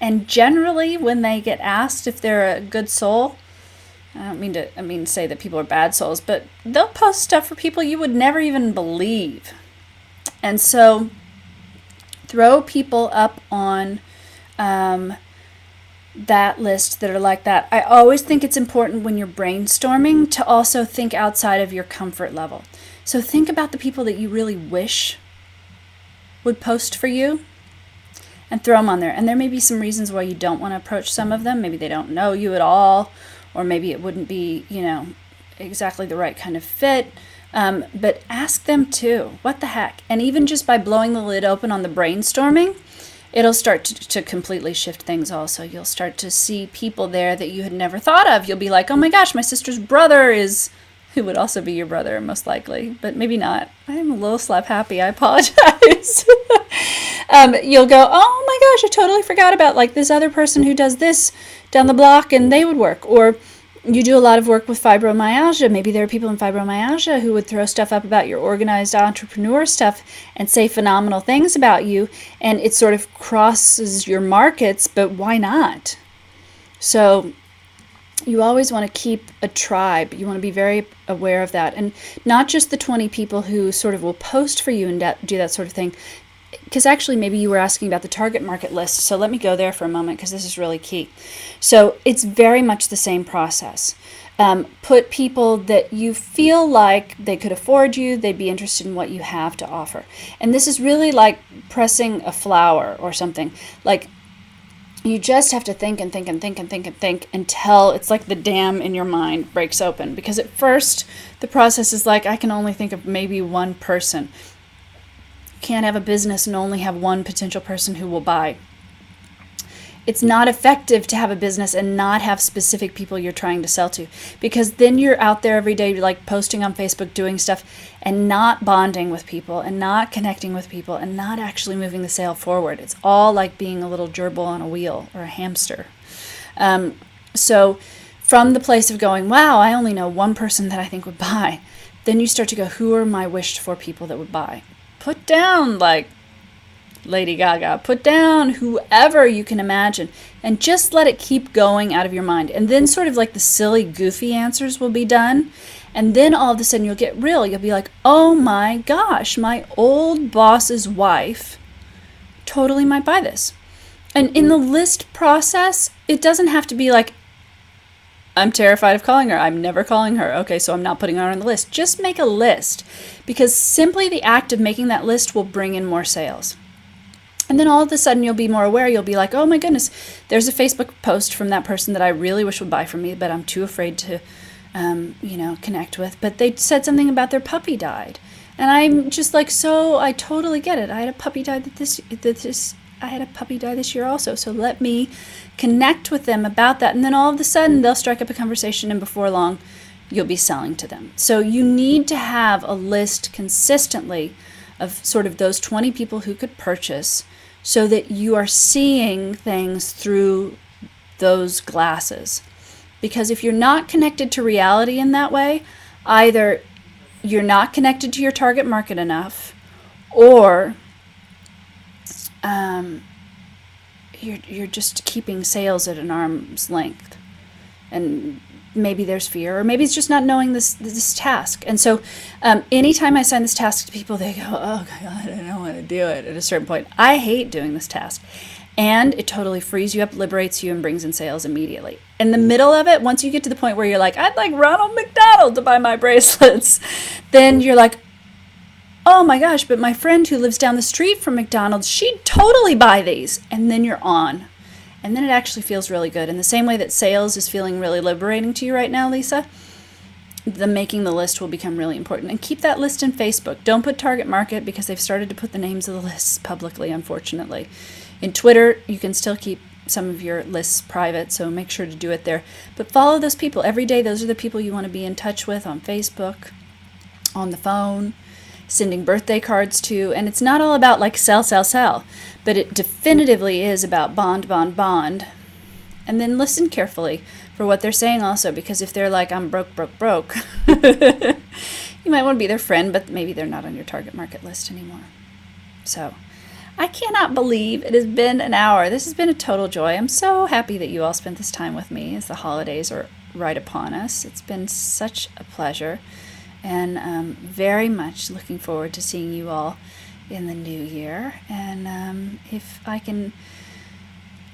And generally, when they get asked if they're a good soul, I don't mean to say that people are bad souls, but they'll post stuff for people you would never even believe. And so throw people up on that list that are like that. I always think it's important when you're brainstorming to also think outside of your comfort level. So think about the people that you really wish would post for you and throw them on there. And there may be some reasons why you don't want to approach some of them. Maybe they don't know you at all, or maybe it wouldn't be, exactly the right kind of fit. But ask them too. What the heck? And even just by blowing the lid open on the brainstorming, it'll start to completely shift things also. You'll start to see people there that you had never thought of. You'll be like, oh my gosh, my sister's brother is, who would also be your brother most likely, but maybe not. I'm a little slap happy. I apologize. You'll go, oh my gosh, I totally forgot about like this other person who does this down the block and they would work. Or You do a lot of work with fibromyalgia. Maybe there are people in fibromyalgia who would throw stuff up about your organized entrepreneur stuff and say phenomenal things about you, and it sort of crosses your markets, but why not? So you always want to keep a tribe. You want to be very aware of that. And not just the 20 people who sort of will post for you and do that sort of thing. Because actually, maybe you were asking about the target market list. So let me go there for a moment, because this is really key. So it's very much the same process. Put people that you feel like they could afford you, they'd be interested in what you have to offer. And this is really like pressing a flower or something. Like, you just have to think and think and think and think and think until it's like the dam in your mind breaks open. Because at first, the process is like, I can only think of maybe one person. You can't have a business and only have one potential person who will buy. It's not effective to have a business and not have specific people you're trying to sell to, because then you're out there every day like posting on Facebook, doing stuff, and not bonding with people and not connecting with people and not actually moving the sale forward. It's all like being a little gerbil on a wheel or a hamster. So from the place of going, wow, I only know one person that I think would buy, then you start to go, who are my wished for people that would buy? Put down like Lady Gaga, put down whoever you can imagine, and just let it keep going out of your mind. And then sort of like the silly, goofy answers will be done. And then all of a sudden you'll get real. You'll be like, oh my gosh, my old boss's wife totally might buy this. And in the list process, it doesn't have to be like, I'm terrified of calling her. I'm never calling her. Okay, so I'm not putting her on the list. Just make a list, because simply the act of making that list will bring in more sales. And then all of a sudden you'll be more aware. You'll be like, oh my goodness, there's a Facebook post from that person that I really wish would buy from me, but I'm too afraid to, connect with. But they said something about their puppy died. And I'm just like, so I totally get it. I had a puppy die this year also. So let me connect with them about that. And then all of a sudden they'll strike up a conversation, and before long you'll be selling to them. So you need to have a list consistently of sort of those 20 people who could purchase, so that you are seeing things through those glasses. Because if you're not connected to reality in that way, either you're not connected to your target market enough, or you're just keeping sales at an arm's length. And maybe there's fear, or maybe it's just not knowing this task. And so anytime I assign this task to people, they go, oh God, I don't want to do it at a certain point. I hate doing this task. And it totally frees you up, liberates you, and brings in sales immediately. In the middle of it, once you get to the point where you're like, I'd like Ronald McDonald to buy my bracelets, then you're like, oh my gosh, but my friend who lives down the street from McDonald's, she'd totally buy these. And then you're on. And then it actually feels really good. In the same way that sales is feeling really liberating to you right now, Lisa, the making the list will become really important. And keep that list in Facebook. Don't put target market, because they've started to put the names of the lists publicly, unfortunately. In Twitter, you can still keep some of your lists private, so make sure to do it there. But follow those people every day. Those are the people you want to be in touch with on Facebook, on the phone, sending birthday cards to. And it's not all about like sell, but it definitively is about bond. And then listen carefully for what they're saying also, because if they're like, I'm broke, you might want to be their friend, but maybe they're not on your target market list anymore. So I cannot believe it has been an hour. This has been a total joy. I'm so happy that you all spent this time with me as the holidays are right upon us. It's been such a pleasure, and very much looking forward to seeing you all in the new year. And if I can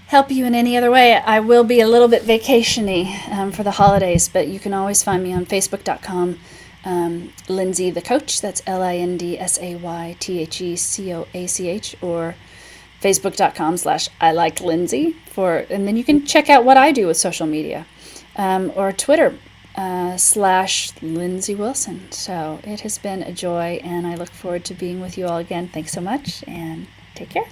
help you in any other way, I will be a little bit vacationy for the holidays, but you can always find me on Facebook.com, Lindsay the Coach. That's LINDSAYTHECOACH, or Facebook.com/I like Lindsay and then you can check out what I do with social media, or Twitter /Lindsay Wilson. So it has been a joy, and I look forward to being with you all again. Thanks so much, and take care.